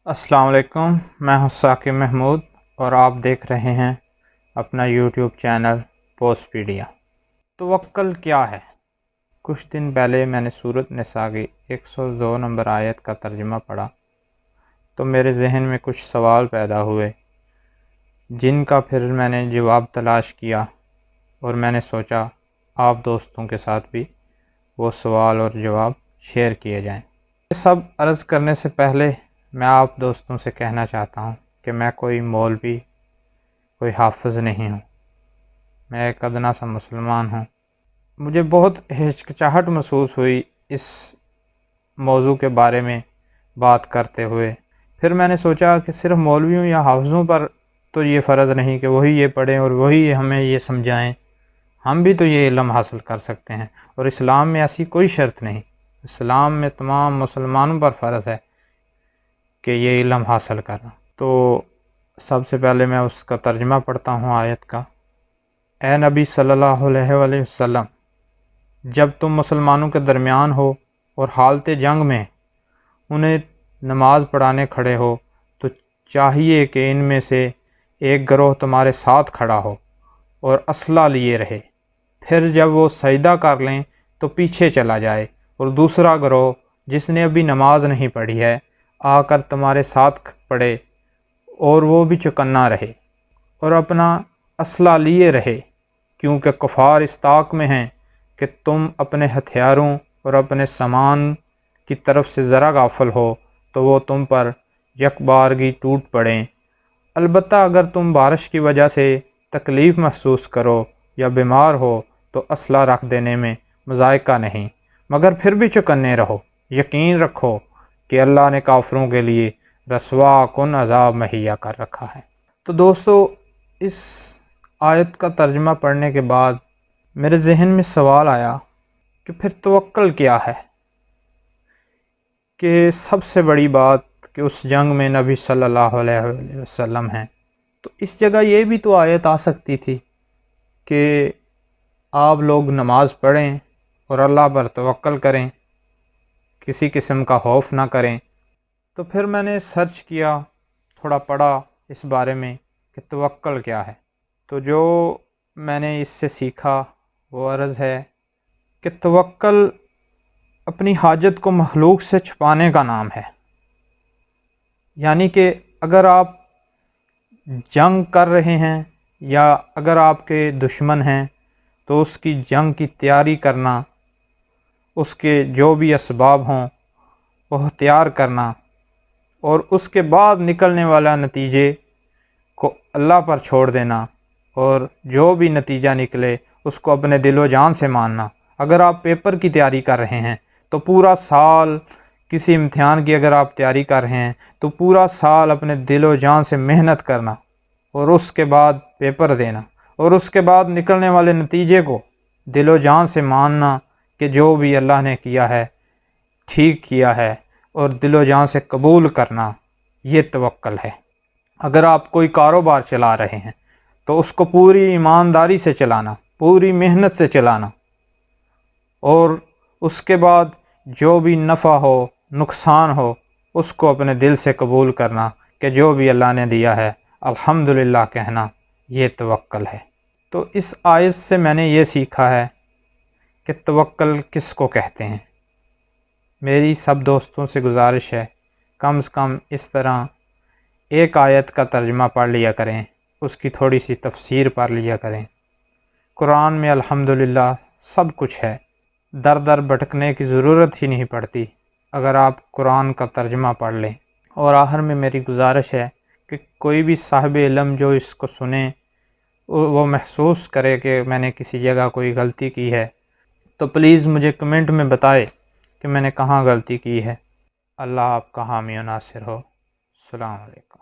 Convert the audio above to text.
السلام علیکم، میں ہوں ثاقب محمود اور آپ دیکھ رہے ہیں اپنا یوٹیوب چینل پوسٹ پیڈیا۔ توکل کیا ہے؟ کچھ دن پہلے میں نے سورۃ نساء کی 102 نمبر آیت کا ترجمہ پڑھا تو میرے ذہن میں کچھ سوال پیدا ہوئے جن کا پھر میں نے جواب تلاش کیا اور میں نے سوچا آپ دوستوں کے ساتھ بھی وہ سوال اور جواب شیئر کیے جائیں۔ یہ سب عرض کرنے سے پہلے میں آپ دوستوں سے کہنا چاہتا ہوں کہ میں کوئی مولوی، کوئی حافظ نہیں ہوں، میں ایک ادنا سا مسلمان ہوں۔ مجھے بہت ہچکچاہٹ محسوس ہوئی اس موضوع کے بارے میں بات کرتے ہوئے۔ پھر میں نے سوچا کہ صرف مولویوں یا حافظوں پر تو یہ فرض نہیں کہ وہی یہ پڑھیں اور وہی ہمیں یہ سمجھائیں، ہم بھی تو یہ علم حاصل کر سکتے ہیں، اور اسلام میں ایسی کوئی شرط نہیں۔ اسلام میں تمام مسلمانوں پر فرض ہے کہ یہ علم حاصل کرنا۔ تو سب سے پہلے میں اس کا ترجمہ پڑھتا ہوں آیت کا۔ اے نبی صلی اللہ علیہ وآلہ وسلم، جب تم مسلمانوں کے درمیان ہو اور حالت جنگ میں انہیں نماز پڑھانے کھڑے ہو تو چاہیے کہ ان میں سے ایک گروہ تمہارے ساتھ کھڑا ہو اور اسلحہ لیے رہے، پھر جب وہ سجدہ کر لیں تو پیچھے چلا جائے، اور دوسرا گروہ جس نے ابھی نماز نہیں پڑھی ہے آ کر تمہارے ساتھ پڑھے اور وہ بھی چوکنا رہے اور اپنا اسلحہ لیے رہے، کیونکہ کفار اس طاق میں ہیں کہ تم اپنے ہتھیاروں اور اپنے سامان کی طرف سے ذرا غافل ہو تو وہ تم پر یکبارگی ٹوٹ پڑیں۔ البتہ اگر تم بارش کی وجہ سے تکلیف محسوس کرو یا بیمار ہو تو اسلحہ رکھ دینے میں مذائقہ نہیں، مگر پھر بھی چوکنے رہو۔ یقین رکھو کہ اللہ نے کافروں کے لیے رسوا کن عذاب مہیا کر رکھا ہے۔ تو دوستو، اس آیت کا ترجمہ پڑھنے کے بعد میرے ذہن میں سوال آیا کہ پھر توکل کیا ہے؟ کہ سب سے بڑی بات کہ اس جنگ میں نبی صلی اللہ علیہ وسلم ہیں، تو اس جگہ یہ بھی تو آیت آ سکتی تھی کہ آپ لوگ نماز پڑھیں اور اللہ پر توکل کریں، کسی قسم کا خوف نہ کریں۔ تو پھر میں نے سرچ کیا، تھوڑا پڑھا اس بارے میں کہ توکل کیا ہے۔ تو جو میں نے اس سے سیکھا وہ عرض ہے کہ توکل اپنی حاجت کو مخلوق سے چھپانے کا نام ہے۔ یعنی کہ اگر آپ جنگ کر رہے ہیں یا اگر آپ کے دشمن ہیں تو اس کی جنگ کی تیاری کرنا، اس کے جو بھی اسباب ہوں وہ تیار کرنا، اور اس کے بعد نکلنے والا نتیجے کو اللہ پر چھوڑ دینا، اور جو بھی نتیجہ نکلے اس کو اپنے دل و جان سے ماننا۔ اگر آپ پیپر کی تیاری کر رہے ہیں تو پورا سال، کسی امتحان کی اگر آپ تیاری کر رہے ہیں تو پورا سال اپنے دل و جان سے محنت کرنا، اور اس کے بعد پیپر دینا، اور اس کے بعد نکلنے والے نتیجے کو دل و جان سے ماننا کہ جو بھی اللہ نے کیا ہے ٹھیک کیا ہے، اور دل و جان سے قبول کرنا، یہ توکل ہے۔ اگر آپ کوئی کاروبار چلا رہے ہیں تو اس کو پوری ایمانداری سے چلانا، پوری محنت سے چلانا، اور اس کے بعد جو بھی نفع ہو نقصان ہو اس کو اپنے دل سے قبول کرنا کہ جو بھی اللہ نے دیا ہے الحمدللہ کہنا، یہ توکل ہے۔ تو اس آیت سے میں نے یہ سیکھا ہے کہ توکل کس کو کہتے ہیں۔ میری سب دوستوں سے گزارش ہے کم سے کم اس طرح ایک آیت کا ترجمہ پڑھ لیا کریں، اس کی تھوڑی سی تفسیر پڑھ لیا کریں۔ قرآن میں الحمدللہ سب کچھ ہے، در در بھٹکنے کی ضرورت ہی نہیں پڑتی اگر آپ قرآن کا ترجمہ پڑھ لیں۔ اور آخر میں میری گزارش ہے کہ کوئی بھی صاحب علم جو اس کو سنے وہ محسوس کرے کہ میں نے کسی جگہ کوئی غلطی کی ہے تو پلیز مجھے کمنٹ میں بتائے کہ میں نے کہاں غلطی کی ہے۔ اللہ آپ کا حامی و ناصر ہو۔ السلام علیکم۔